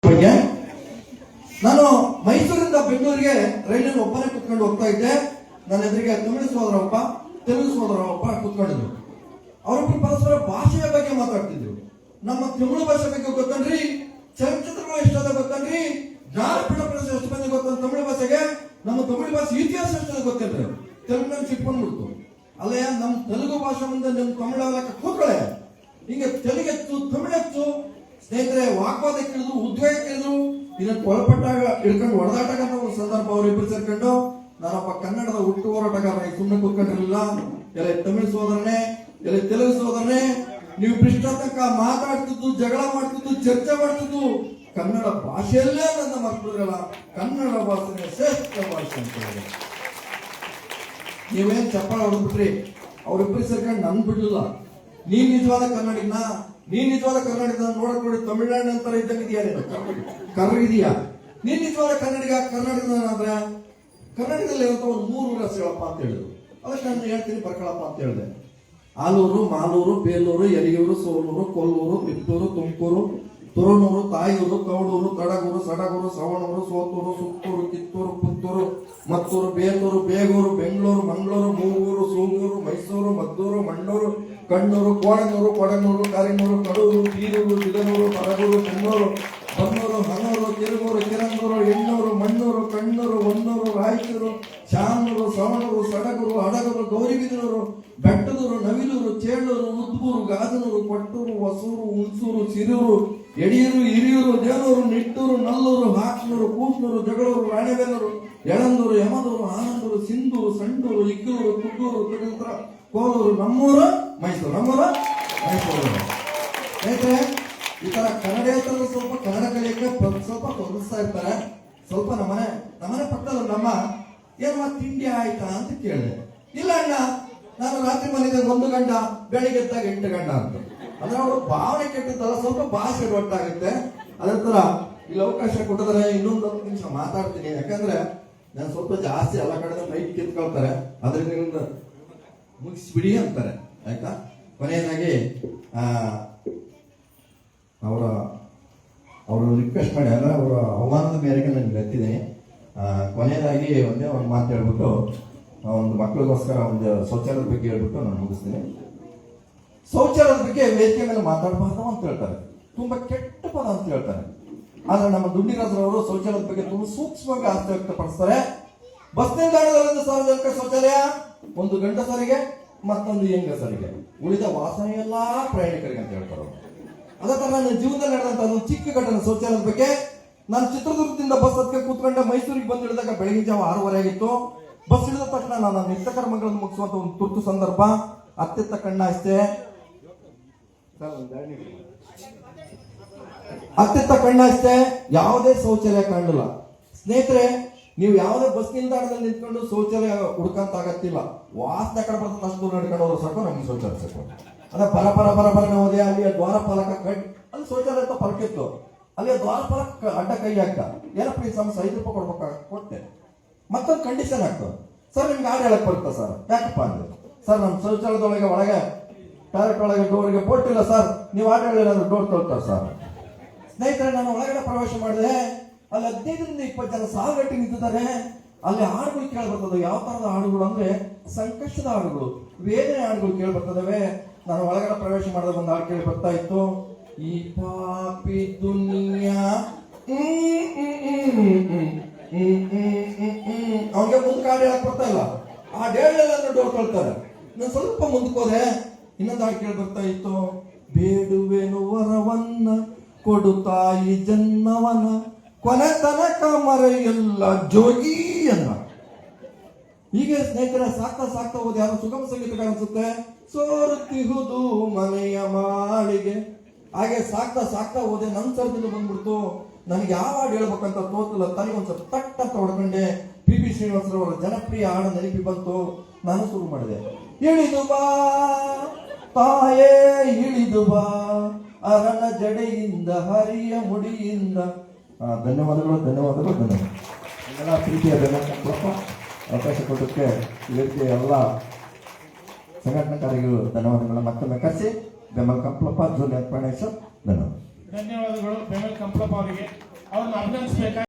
ಬಗ್ಗೆ ನಾನು ಮೈಸೂರಿಂದ ಬೆಂಗಳೂರಿಗೆ ರೈಲಿನಲ್ಲಿ ಒಬ್ಬನೇ ಕುತ್ಕೊಂಡು ಹೋಗ್ತಾ ಇದ್ದೆ. ನನ್ನ ಎದುರಿಗೆ ತಮಿಳು ಸೋದರ ಒಬ್ಬ, ತೆಲುಗು ಸೋದರ ಒಬ್ಬ ಕುತ್ಕೊಂಡಿದ್ರು. ಅವರಿಬ್ಬರು ಪರಸ್ಪರ ಭಾಷೆಯ ಬಗ್ಗೆ ಮಾತಾಡ್ತಿದ್ರು. ನಮ್ಮ ತಮಿಳು ಭಾಷೆ ಬಗ್ಗೆ ಗೊತ್ತನ್ರಿ, ಚಲನಚಿತ್ರಗಳು ಎಷ್ಟಾದ ಗೊತ್ತನ್ರಿ, ಜ್ಞಾನಪೀಠ ಪ್ರಶಸ್ತಿ ಎಷ್ಟು ಮಂದಿ ಗೊತ್ತ ತಮಿಳು ಭಾಷೆಗೆ. ನಮ್ಮ ತಮಿಳು ಭಾಷೆ ಇತಿಹಾಸ ಎಷ್ಟಾದ ಗೊತ್ತೇನ್ರಿ, ತೆಲುಗಿನಲ್ಲಿ ಸಿಕ್ಕೊಂಡ್ಬಿಡ್ತು. ಅಲ್ಲೇ ನಮ್ಮ ತೆಲುಗು ಭಾಷೆ ಮುಂದೆ ನಮ್ಮ ತಮಿಳು ಲೆಕ್ಕ ಕೂತ್ಕೊಳ್ಳೆ. ಹಿಂಗೆ ತೆಲುಗೆತ್ತು ತಮಿಳೆತ್ತು ಸ್ನೇಹಿತರೆ ವಾಗ್ವಾದಕ್ಕೆ ಇಳಿದ್ರು, ಉದ್ವೇಗಕ್ಕೆ ಇಳಿದ್ರು. ಇದಕ್ಕೆ ಒಳಪಟ್ಟಾಗ ಹಿಡ್ಕೊಂಡು ಹೊಡೆದಾಟಾಗ ಒಂದು ಸಂದರ್ಭ ಅವರಿಬ್ಬರು ಸೇರ್ಕೊಂಡು, ನಾನೊಬ್ಬ ಕನ್ನಡದ ಹುಟ್ಟು ಹೋರಾಟಗಾರ ಸುಮ್ಮನೆ ಕೂತ್ಕೊಂಡಿರಲಿಲ್ಲ. ಎಲ್ಲ ತಮಿಳು ಸೋದರನೇ, ಎಲ್ಲ ತೆಲುಗು ಸೋದರನೇ, ನೀವು ಪೃಷ್ಠತನಕ ಮಾತಾಡ್ತಿದ್ದು, ಜಗಳ ಮಾಡ್ತಿದ್ದು, ಚರ್ಚೆ ಮಾಡ್ತಿದ್ದು ಕನ್ನಡ ಭಾಷೆಯಲ್ಲೇ ನನ್ನ ಮಕ್ಕಳಿರಲ್ಲ. ಕನ್ನಡ ಭಾಷೆ ಶ್ರೇಷ್ಠ ಭಾಷೆ ಅಂತ ಹೇಳಿ ನೀವೇನ್ ಚಪ್ಪಾಳ ಹೊಡೆದ್ಬಿಟ್ರಿ. ಅವರಿಬ್ಬರು ಸೇರ್ಕೊಂಡು ನನ್ ಬಿಡ್ಲಿಲ್ಲ. ನೀನ್ ನಿಜವಾದ ಕನ್ನಡಿಗನ, ನೀನ್ ನಿಜವಾದ ಕನ್ನಡಿಗ ನೋಡಕ್ ನೋಡಿ ತಮಿಳ್ನಾಡು ಅಂತರ ಇದ್ದಂಗಿದೆಯಾ, ಕರ್ರಿದೆಯಾ? ನೀನ್ ನಿಜವಾದ ಕನ್ನಡಿಗ ಕರ್ನಾಟಕದಾದ್ರೆ ಕರ್ನಾಟಕದಲ್ಲಿ ಇರುವಂತ ಒಂದು 3 ಊರ ಹೇಳಪ್ಪ ಅಂತ ಹೇಳಿದ್ರು. ಅದಕ್ಕೆ ನಾನು ಹೇಳ್ತೀನಿ ಬರ್ಕೊಳಪ್ಪ ಅಂತ ಹೇಳಿದೆ. ಆಲೂರು, ಮಾಲೂರು, ಬೇಲೂರು, ಯಲಿಯೂರು, ಸೋಲೂರು, ಕೊಲ್ಲೂರು, ಕಿತ್ತೂರು, ತುಮಕೂರು, ತುರುನೂರು, ತಾಯೂರು, ಕವಳೂರು, ತಡಗೂರು, ಸಡಗೂರು, ಸವಣೂರು, ಸೋತೂರು, ಸುತ್ತೂರು, ಕಿತ್ತೂರು, ಪುತ್ತೂರು, ಮತ್ತೂರು, ಬೇತೂರು, ಬೇಗೂರು, ಬೆಂಗಳೂರು, ಮಂಗಳೂರು, ಮೂಗೂರು, ಸೂಗೂರು, ಮೈಸೂರು, ಮದ್ದೂರು, ಮಣ್ಣೂರು, ಕಣ್ಣೂರು, ಕೋಡನೂರು, ಕೊಡನೂರು, ಕರಿನೂರು, ಕಡೂರು, ಬೀರೂರು, ತಿಗನೂರು, ಮರಗೂರು, ಕುನ್ನೂರು, ಬನ್ನೂರು, ಹನೂರು, ತಿರುಗೂರು, ಕಿರಂದೂರು, ಎಣ್ಣೂರು, ಮಣ್ಣೂರು, ಕಣ್ಣೂರು, ಹೊನ್ನೂರು, ರಾಯಚೂರು, ಶಾಮನೂರು, ಸವಣೂರು, ಸಡಗೂರು, ಹಡಗೂರು, ಗೌರಿಬಿದನೂರು, ಬೆಟ್ಟದೂರು, ನವಿಲೂರು, ಚೇಳೂರು, ಉದ್ಬೂರು, ಗಾಜನೂರು, ಕೊಟ್ಟೂರು, ಹೊಸೂರು, ಹುಣಸೂರು, ಸಿರೂರು, ಯಡಿಯೂರು, ಹಿರಿಯೂರು, ದೇವನೂರು, ನಿಟ್ಟೂರು, ನಲ್ಲೂರು, ಹಾಕ್ನೂರು, ಕೂಸ್ನೂರು, ಜಗಳೂರು, ರಾಣೆಬೆನ್ನೂರು, ಯಳಂದೂರು, ಯಮದೂರು, ಆನಂದೂರು, ಸಿಂಧೂರು, ಸಂಡೂರು, ಇಗ್ಗೂರು, ಕುಡ್ಡೂರು, ತುಗಂತ್ರ, ಕೋಲೂರು, ನಮ್ಮೂರು, ಮೈಸೂರು. ನಮ್ಮೂರು, ಮೈಸೂರು. ಸ್ನೇಹಿತರೆ, ಈ ತರ ಕನ್ನಡೇತರರು ಸ್ವಲ್ಪ ಕನ್ನಡ ಕಲಿಯಕ್ಕೆ ಸ್ವಲ್ಪ ತೊಂದಿಸ್ತಾ ಇರ್ತಾರೆ. ಸ್ವಲ್ಪ ನಮ್ಮನೆ ಪಕ್ಕದಲ್ಲಿ ನಮ್ಮ ಏನಮ್ಮ ತಿಂಡಿ ಆಯ್ತಾ ಅಂತ ಕೇಳಿದೆ. ಇಲ್ಲ ಅಣ್ಣ, ನಾನು ರಾತ್ರಿ ಮನೆಗೆ 1 ಗಂಟ, ಬೆಳಿಗ್ಗೆ ಎದ್ದಾಗ 8 ಗಂಟ ಅಂತ. ಅಂದ್ರೆ ಅವರು ಭಾವನೆ ಕೆಟ್ಟಿದ್ದಲ್ಲ, ಸ್ವಲ್ಪ ಭಾಷೆ ಒಟ್ಟಾಗುತ್ತೆ. ಅದೇ ತರ ಇಲ್ಲಿ ಅವಕಾಶ ಕೊಟ್ಟಿದ್ರೆ ಇನ್ನೊಂದು 10 ನಿಮಿಷ ಮಾತಾಡ್ತೀನಿ. ಯಾಕಂದ್ರೆ ನಾನು ಸ್ವಲ್ಪ ಜಾಸ್ತಿ ಎಲ್ಲ ಕಡೆ ಮೈಕ್ ಕಿತ್ಕೊಳ್ತಾರೆ, ಅದರಿಂದ ಮುಗಿಸ್ಬಿಡಿ ಅಂತಾರೆ. ಆಯ್ತಾ? ಕೊನೆಯದಾಗಿ ಅವರು ರಿಕ್ವೆಸ್ಟ್ ಮಾಡಿ, ಅಂದ್ರೆ ಅವರ ಆಹ್ವಾನದ ಮೇರೆಗೆ ನಾನು ಬರ್ತಿದ್ದೀನಿ. ಕೊನೆಯದಾಗಿ ಒಂದೇ ಒಂದು ಮಾತು ಹೇಳ್ಬಿಟ್ಟು, ಒಂದು ಮಕ್ಕಳಿಗೋಸ್ಕರ ಒಂದು ಶೌಚಾಲಯದ ಬಗ್ಗೆ ಹೇಳ್ಬಿಟ್ಟು ನಾನು ಮುಗಿಸ್ತೀನಿ. ಶೌಚಾಲಯದ ಬಗ್ಗೆ ವೇದಿಕೆ ಮೇಲೆ ಮಾತಾಡಬಾರ್ದು ಅಂತ ಹೇಳ್ತಾರೆ, ತುಂಬಾ ಕೆಟ್ಟ ಪದ ಅಂತ ಹೇಳ್ತಾರೆ. ಆದ್ರೆ ನಮ್ಮ ದುಂಡಿರಾಜರವರು ಶೌಚಾಲಯದ ಬಗ್ಗೆ ತುಂಬಾ ಸೂಕ್ಷ್ಮವಾಗಿ ಆಸ್ತಿ ವ್ಯಕ್ತಪಡಿಸ್ತಾರೆ. ಬಸ್ ನಿಲ್ದಾಣದಲ್ಲಿ ಸಾರ್ವಜನಿಕ ಶೌಚಾಲಯ ಒಂದು ಗಂಡಸರಿಗೆ, ಮತ್ತೊಂದು ಹೆಂಗಸರಿಗೆ, ಉಳಿದ ವಾಸನೆ ಎಲ್ಲಾ ಪ್ರಯಾಣಿಕರಿಗೆ ಅಂತ ಹೇಳ್ತಾರೆ. ಅದೇ ತರ ನನ್ನ ಜೀವನದಲ್ಲಿ ನಡೆದಂತ ಒಂದು ಚಿಕ್ಕ ಘಟನೆ ಶೌಚಾಲಯದ ಬಗ್ಗೆ. ನಾನು ಚಿತ್ರದುರ್ಗದಿಂದ ಬಸ್ ಹತ್ತಿಗೆ ಕೂತ್ಕೊಂಡೆ ಮೈಸೂರಿಗೆ ಬಂದು ಇಳಿದಾಗ ಬೆಳಗಿನ ಜಾವ 6:30 ಆಗಿತ್ತು. ಬಸ್ ಇಳಿದ ತಕ್ಷಣ ನಾನು ನಿತ್ಯ ಕರ್ಮಗಳನ್ನು ಮುಗಿಸುವಂತ ಒಂದು ತುರ್ತು ಸಂದರ್ಭ. ಅತ್ತಿತ್ತ ಕಣ್ಣಾಯಿಸ್ತೆ, ಯಾವುದೇ ಶೌಚಾಲಯ ಕಾಣಲಿಲ್ಲ. ಸ್ನೇಹಿತರೆ, ನೀವು ಯಾವುದೇ ಬಸ್ ನಿಲ್ದಾಣದಲ್ಲಿ ನಿಂತ್ಕೊಂಡು ಶೌಚಾಲಯ ಹುಡುಕಂತ ಆಗತ್ತಿಲ್ಲ. ವಾಸನೆ ಕಡೆ ಬರ್ತದೆ, ಅಷ್ಟು ದೂರ ನಡ್ಕೊಂಡು ಹೋದ್ರೆ ಸಾಕು ನಮ್ಗೆ ಶೌಚಾಲಯ ಸಾಕು. ಅದ ಬರ ಹೋದೆ. ಅಲ್ಲಿ ದ್ವಾರಪಾಲಕ ಅಲ್ಲಿ ಶೌಚಾಲಯ ಅಂತ ಫಲಕ ಇತ್ತು. ಅಲ್ಲಿ ದ್ವಾರಪಾಲಕ ಅಡ್ಡ ಕೈ ಹಾಕ್ತ, ಏನಪ್ಪ ಈ ಸಮಸ್ಯೆ, 5 ರೂಪಾಯಿ ಕೊಟ್ಟೆ. ಮತ್ತೊಂದು ಕಂಡೀಷನ್ ಆಗ್ತದೆ, ಸರ್ ನಿಮ್ಗೆ ಆಡ ಹೇಳಕ್ ಬರುತ್ತಾ ಸರ್? ಯಾಕಪ್ಪ ಅಂದ್ರೆ, ಸರ್ ನಮ್ಮ ಶೌಚಾಲಯದೊಳಗೆ ಒಳಗೆ ಟಾಯ್ಲೆಟ್ ಒಳಗೆ ಡೋರ್ಗೆ ಬೋಟ್ ಇಲ್ಲ ಸರ್, ನೀವು ಆಟ ಹೇಳಿದ್ರೆ ಡೋರ್ ತೊಳ್ತಾರೆ ಸರ್. ಸ್ನೇಹಿತರೆ, ನಾನು ಒಳಗಡೆ ಪ್ರವೇಶ ಮಾಡಿದೆ. ಅಲ್ಲಿ 15ರಿಂದ 20 ಜನ ಸಾಲುಗಟ್ಟಿ ನಿಂತಿದ್ದಾರೆ. ಅಲ್ಲಿ ಹಾಡುಗಳು ಕೇಳಿ ಬರ್ತದೆ. ಯಾವ ತರದ ಹಾಡುಗಳು ಅಂದ್ರೆ ಸಂಕಷ್ಟದ ಹಾಡುಗಳು, ವೇದನೆ ಹಾಡುಗಳು ಕೇಳಿ ಬರ್ತದವೆ. ನಾನು ಒಳಗಡೆ ಪ್ರವೇಶ ಮಾಡಿದ ಒಂದು ಹಾಡು ಕೇಳಿ ಬರ್ತಾ ಇತ್ತು. ಈ ಪಾಪಿ ದುನಿಯಾ ಅವನಿಗೆ ಮುಂದೆ ಹಾಡು ಹೇಳಕ್ ಬರ್ತಾ ಇಲ್ಲ. ಆ ಡೇಳೆಲ್ಲ ಡೋರ್ ತೊಳ್ತಾರೆ. ನಾನು ಸ್ವಲ್ಪ ಮುಂದಕ್ಕೆ ಹೋದೆ, ಇನ್ನೊಂದು ಹಾಡು ಕೇಳಿ ಬರ್ತಾ ಇತ್ತು. ಬೇಡುವೆನು ವರವನ್ನ ಕೊಡು ತಾಯಿ ಜನ್ಮವನ, ಕೊನೆ ತನಕ ಮರೆಯಲ್ಲ ಜೋಗಿಯನ್ನ. ಹೀಗೆ ಸ್ನೇಹಿತರೆ ಸಾಕ್ತಾ ಹೋದ ಯಾರು ಸುಗಮ ಸಂಗೀತ ಅನ್ಸುತ್ತೆ. ಸೋರುತ್ತಿಹುದು ಮನೆಯ ಮಾಳಿಗೆ. ಹಾಗೆ ಸಾಕ್ತಾ ಹೋದೆ. ನನ್ನ ಸರ್ದಿಂದ ಬಂದ್ಬಿಡ್ತು. ನನಗೆ ಯಾವ ಹಾಡು ಹೇಳ್ಬೇಕಂತ ತೋತಿಲ್ಲ. ತನಗೊಂದ್ಸಲ ತಟ್ ಅಂತ ಹೊಡ್ಕೊಂಡೆ. PB ಶ್ರೀನಿವಾಸರವರ ಜನಪ್ರಿಯ ಹಾಡು ನೆನಪಿ ಬಂತು. ನಾನು ಶುರು ಮಾಡಿದೆ. ಇಳಿದು ಬಾ ತಾಯೇ ಇಳಿದು ಬಾ, ಅರನ ಜಡೆಯಿಂದ ಹರಿಯ ಮುಡಿಯಿಂದ. ಧನ್ಯವಾದಗಳು. ಎಲ್ಲ ಪ್ರೀತಿಯ ಬೆನ್ನಪ್ಪ ಅವಕಾಶ ಕೊಟ್ಟಕ್ಕೆ ವೇದಿಕೆ ಎಲ್ಲ ಸಂಘಟನಾಕಾರಿಗಳು ಧನ್ಯವಾದಗಳು ಮತ್ತೊಮ್ಮೆ ಕರೆಸಿ. ಬೆಂಬಲ ಕಂಪ್ಲಪ್ಪ, ಜೂನಿಯರ್ ಪ್ರಾಣೇಶ್ವರ್, ಧನ್ಯವಾದಗಳು. ಬೆಂಬಲ ಕಂಪ್ಲಪ್ಪ ಅವರಿಗೆ. ಅವ್ರನ್ನ ಅಭಿನಂದಿಸಬೇಕಾಗಿ